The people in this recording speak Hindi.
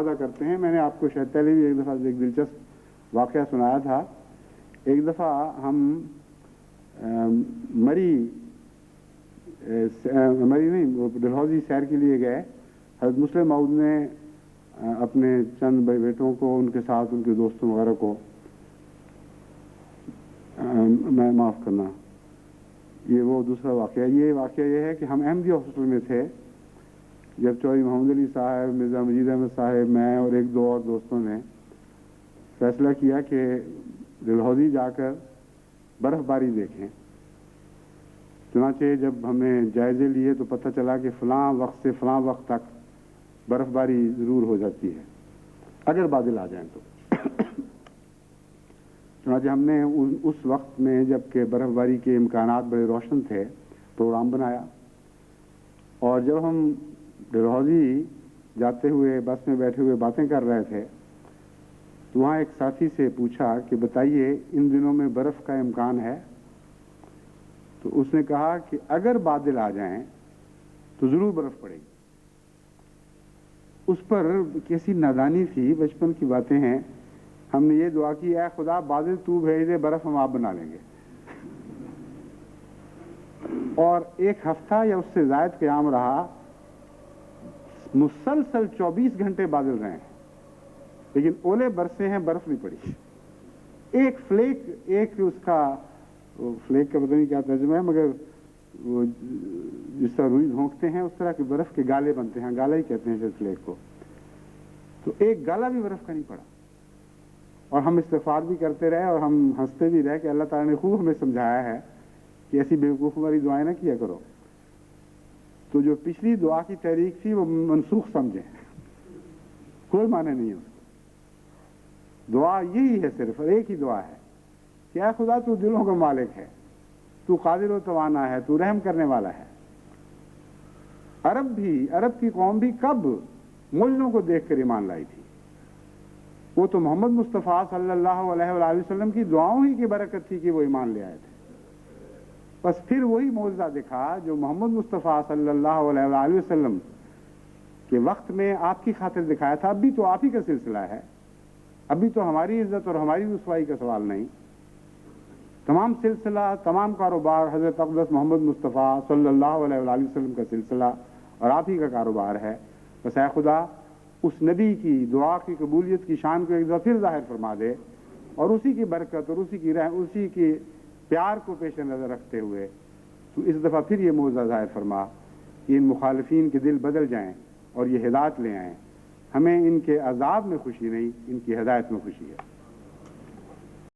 अदा करते हैं। मैंने आपको शायद पहले भी एक दफ़ा एक दिलचस्प वाक़या सुनाया था। एक दफ़ा हम मरी नहीं, वो डलहौजी सैर के लिए गए। हज़रत मुस्लिम मऊद ने अपने चंद भाई बेटों को, उनके साथ उनके दोस्तों वगैरह को, मैं माफ़ करना, ये वो दूसरा वाक़या। ये वाक़या ये है कि हम अहमदी हॉस्पिटल में थे जब चौधरी मोहम्मद अली साहब, मिर्ज़ा मजीद अहमद साहब, मैं और एक दो और दोस्तों ने फैसला किया कि डलहौजी जाकर बर्फ़बारी देखें। चुनांचे जब हमने जायज़े लिए तो पता चला कि फ़लाँ वक्त से फ़लाँ वक्त तक बर्फ़बारी ज़रूर हो जाती है अगर बादल आ जाएं तो। चुनांचे हमने उस वक्त में जबकि बर्फ़बारी के इम्कानात बड़े रोशन थे, प्रोग्राम बनाया। और जब हम डलहौजी जाते हुए बस में बैठे हुए बातें कर रहे थे तो वहाँ एक साथी से पूछा कि बताइए इन दिनों में बर्फ़ का इम्कान है? तो उसने कहा कि अगर बादल आ जाएं तो ज़रूर बर्फ़ पड़ेगी। उस पर कैसी नादानी थी, बचपन की बातें हैं। हमने ये दुआ की, ऐ खुदा बादल तू भेज दे, बर्फ़ हम आप बना लेंगे। और एक हफ्ता या उससे ज़ायद क़याम रहा। मुसलसल 24 घंटे बादल रहे हैं, लेकिन ओले बरसे हैं, बर्फ़ नहीं पड़ी। एक फ्लेक, एक उसका फ्लेक का पता नहीं क्या तर्जुमा है, मगर वो जिस तरह रुई झोंकते हैं उस तरह के बर्फ़ के गाले बनते हैं, गाला ही कहते हैं शायद फ्लेक को। तो एक गाला भी बर्फ़ का नहीं पड़ा। और हम इस्तिग़फ़ार भी करते रहे और हम हंसते भी रहे कि अल्लाह ताला ने खूब हमें समझाया है कि ऐसी बेवकूफ़ वाली दुआएं ना किया करो। तो जो पिछली दुआ की तहरीक थी वो मनसूख समझें, कोई माने नहीं है उसको। दुआ यही है, सिर्फ एक ही दुआ है कि ऐ खुदा तू दिलों का मालिक है, तू कादिर व तवाना है, तू रहम करने वाला है। अरब की कौम भी कब मोजज़ों को देखकर ईमान लाई थी? वो तो मोहम्मद मुस्तफ़ा सल्लल्लाहु अलैहि वसल्लम की दुआओं ही की बरकत थी कि वो ईमान ले आए थे। बस फिर वही मौजज़ा दिखा जो मोहम्मद मुस्तफ़ा सल्लल्लाहु अलैहि वसल्लम के वक्त में आपकी खातिर दिखाया था। अभी तो आप ही का सिलसिला है, अभी तो हमारी इज्जत और हमारी रुसवाई का सवाल नहीं। तमाम सिलसिला, तमाम कारोबार हज़रत अक़दस मोहम्मद मुस्तफ़ा सल्लल्लाहु अलैहि वसल्लम का सिलसिला और आप ही का कारोबार है। बस ऐ खुदा उस नबी की दुआ की कबूलियत की शान को एक दफ़ा फिर ज़ाहिर फरमा दे और उसी की बरकत और उसी की प्यार को पेश नज़र रखते हुए तो इस दफ़ा फिर ये मौज़ा ज़ाहिर फरमा कि इन मुखालिफिन के दिल बदल जाएं और ये हिदायत ले आएँ। हमें इनके अज़ाब में खुशी नहीं, इनकी हिदायत में खुशी है।